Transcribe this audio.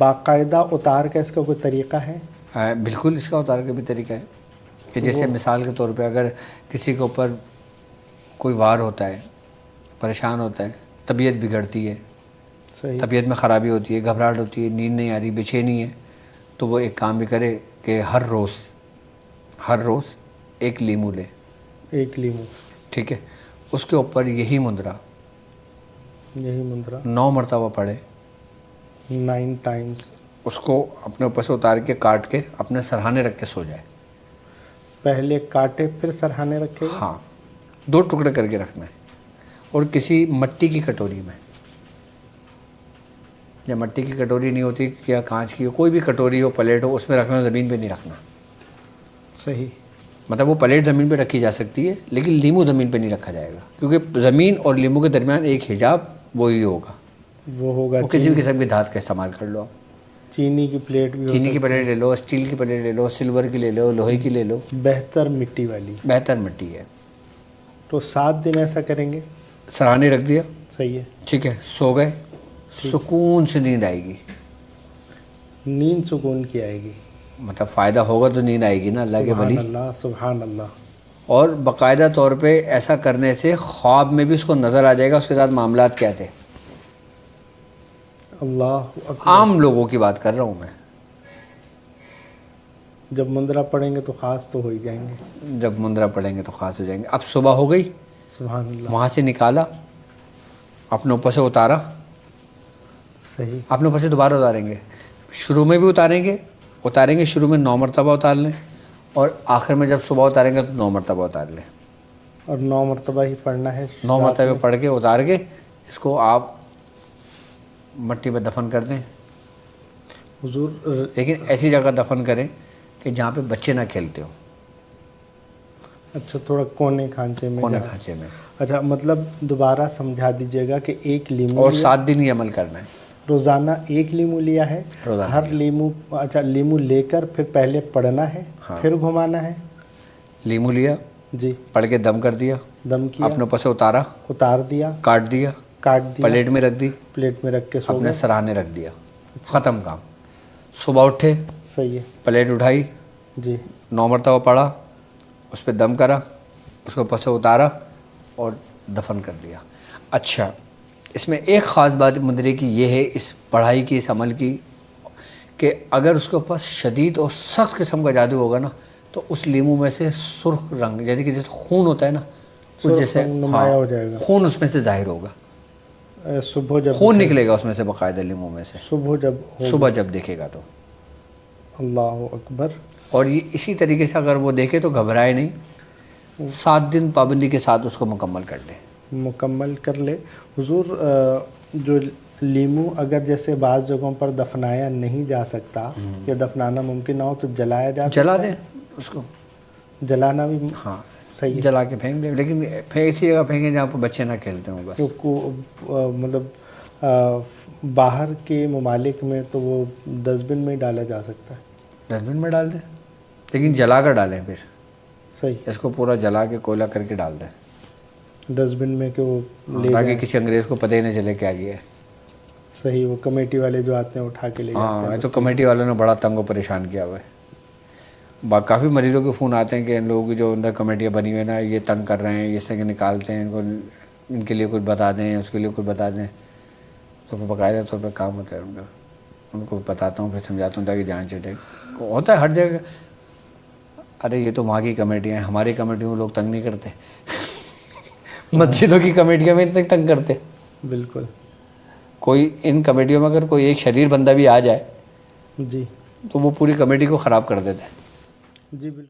باقاعدہ اتار کا اس کا کوئی طریقہ ہے؟ بالکل اس کا اتار کا بھی طریقہ ہے کہ جیسے مثال کے طور پہ اگر کسی کے اوپر کوئی وار ہوتا ہے، پریشان ہوتا ہے، طبیعت بگڑتی ہے، صحیح، طبیعت میں خرابی ہوتی ہے، گھبراہٹ ہوتی ہے، نیند نہیں آ رہی، بے چینی ہے، تو وہ ایک کام بھی کرے کہ ہر روز ایک لیمو لے، ایک لیمو، ٹھیک ہے، اس کے اوپر یہی مندرا 9 مرتبہ پڑھے، 9 ٹائمز، اس کو اپنے اوپر سے اتار کے کاٹ کے اپنے سرہانے رکھ کے سو جائے۔ پہلے کاٹے پھر سرہانے رکھے گا؟ ہاں، 2 ٹکڑے کر کے رکھنا ہے، اور کسی مٹی کی کٹوری میں، یا مٹی کی کٹوری نہیں ہوتی یا کانچ کی ہو، کوئی بھی کٹوری ہو، پلیٹ ہو، اس میں رکھنا، زمین پہ نہیں رکھنا۔ صحیح، مطلب وہ پلیٹ زمین پہ رکھی جا سکتی ہے لیکن لیمو زمین پہ نہیں رکھا جائے گا، کیونکہ زمین اور لیمو کے درمیان ایک حجاب وہی ہوگا، وہ ہوگا وہ کسی بھی قسم کی دھات کا استعمال کر لو آپ، چینی کی پلیٹ بھی ہو چینی کی سکتی پلیٹ لے لو، اسٹیل کی پلیٹ لے لو، سلور کی لے لو، لوہے کی لے لو، بہتر مٹی والی، بہتر مٹی ہے۔ تو 7 دن ایسا کریں گے؟ سراہانے رکھ دیا، صحیح ہے، ٹھیک ہے، سو گئے، سکون سے نیند آئے گی، نیند سکون کی آئے گی، مطلب فائدہ ہوگا تو نیند آئے گی نا، اللہ کے ولی۔ سبحان اللہ، سبحان اللہ۔ اور باقاعدہ طور پہ ایسا کرنے سے خواب میں بھی اس کو نظر آ جائے گا اس کے ساتھ معاملات کیا تھے۔ اللہ اکبر، عام لوگوں کی بات کر رہا ہوں میں، جب مندرا پڑھیں گے تو خاص تو ہو ہی جائیں گے، جب مندرا پڑھیں گے تو خاص ہو جائیں گے۔ اب صبح ہو گئی، سبحان اللہ، وہاں سے نکالا، اپنے اوپر سے اتارا، صحیح، اپنے اوپر سے دوبارہ اتاریں گے، شروع میں بھی اتاریں گے شروع میں 9 مرتبہ اتار لیں، اور آخر میں جب صبح اتاریں گے تو 9 مرتبہ اتار لیں، اور 9 مرتبہ ہی پڑھنا ہے، 9 مرتبہ پڑھ کے اتار کے اس کو آپ مٹی میں دفن کر دیں، حضور۔ لیکن ایسی جگہ دفن کریں کہ جہاں پہ بچے نہ کھیلتے ہو، اچھا، تھوڑا کونے کھانچے میں، کونے کھانچے میں، اچھا، مطلب دوبارہ سمجھا دیجیے گا کہ ایک لیمو اور لیا، 7 دن یہ عمل کرنا ہے، روزانہ ایک لیمو لیا ہے، روزانہ ہر لیمو، اچھا، لیمو لے کر پھر پہلے پڑھنا ہے، پھر گھمانا ہے، لیمو لیا، جی، پڑھ کے دم کر دیا، دم کیا، اپنے اوپر سے اتارا، اتار دیا، کاٹ دیا، پلیٹ میں رکھ دی، پلیٹ میں رکھ کے سو اپنے گئے، سراہانے رکھ دیا، ختم کام۔ صبح اٹھے، صحیح ہے، پلیٹ اٹھائی، جی، 9 مرتبہ پڑھا، اس پہ دم کرا، اس کو اوپر سے اتارا اور دفن کر دیا۔ اچھا، اس میں ایک خاص بات مندرے کی یہ ہے، اس پڑھائی کی، اس عمل کی، کہ اگر اس کے پاس شدید اور سخت قسم کا جادو ہوگا نا تو اس لیمو میں سے سرخ رنگ، یعنی کہ جیسے خون ہوتا ہے نا، اس جیسے نمایاں ہو جائے گا، خون اس میں سے ظاہر ہوگا، صبح جب خون نکلے گا اس میں سے باقاعدہ لیمو میں سے، صبح جب دیکھے گا تو۔ اللہ اکبر۔ اور یہ اسی طریقے سے اگر وہ دیکھے تو گھبرائے نہیں، 7 دن پابندی کے ساتھ اس کو مکمل کر لے، مکمل کر لے۔ حضور، جو لیمو اگر جیسے بعض جگہوں پر دفنایا نہیں جا سکتا یا دفنانا ممکن نہ ہو تو جلایا جا سکتا ہے؟ جلا دیں اس کو، جلانا بھی ہاں، صحیح ہے، جلا کے پھینک دیں، لیکن ایسی جگہ پھینکیں جہاں پر بچے نہ کھیلتے ہوں بس۔ مطلب باہر کے ممالک میں تو وہ ڈسٹ بن میں ہی ڈالا جا سکتا ہے، ڈسٹ بن میں ڈال دیں، لیکن جلا کر ڈالیں، پھر صحیح، اس کو پورا جلا کے کوئلہ کر کے ڈال دیں، ڈسٹ بن میں کہ وہ لے تاکہ جائیں، کسی انگریز کو پتہ ہی نہ چلے کیا گیا ہے۔ صحیح، وہ کمیٹی والے جو آتے ہیں اٹھا کے لے جاتے ہاں، ہیں، تو کمیٹی والوں نے بڑا تنگ و پریشان کیا ہوا ہے، کافی مریضوں کے فون آتے ہیں کہ ان لوگوں کی جو اندر کمیٹیاں بنی ہوئی ہیں نا یہ تنگ کر رہے ہیں، اس سے کہ نکالتے ہیں، ان کے لیے کچھ بتا دیں، اس کے لیے کچھ بتا دیں، تو باقاعدہ طور پر کام ہوتا ہے ان کا، ان کو بتاتا ہوں، پھر سمجھاتا ہوں تاکہ جان چھٹے، ہوتا ہے ہر جگہ۔ ارے یہ تو وہاں کی کمیٹیاں ہیں، ہماری کمیٹیوں میں لوگ تنگ نہیں کرتے، مسجدوں کی کمیٹیوں میں اتنے تنگ کرتے، بالکل، کوئی ان کمیٹیوں میں اگر کوئی ایک شریر بندہ بھی آ جائے جی، تو وہ پوری کمیٹی کو خراب کر دیتا ہے۔ جی، بالکل۔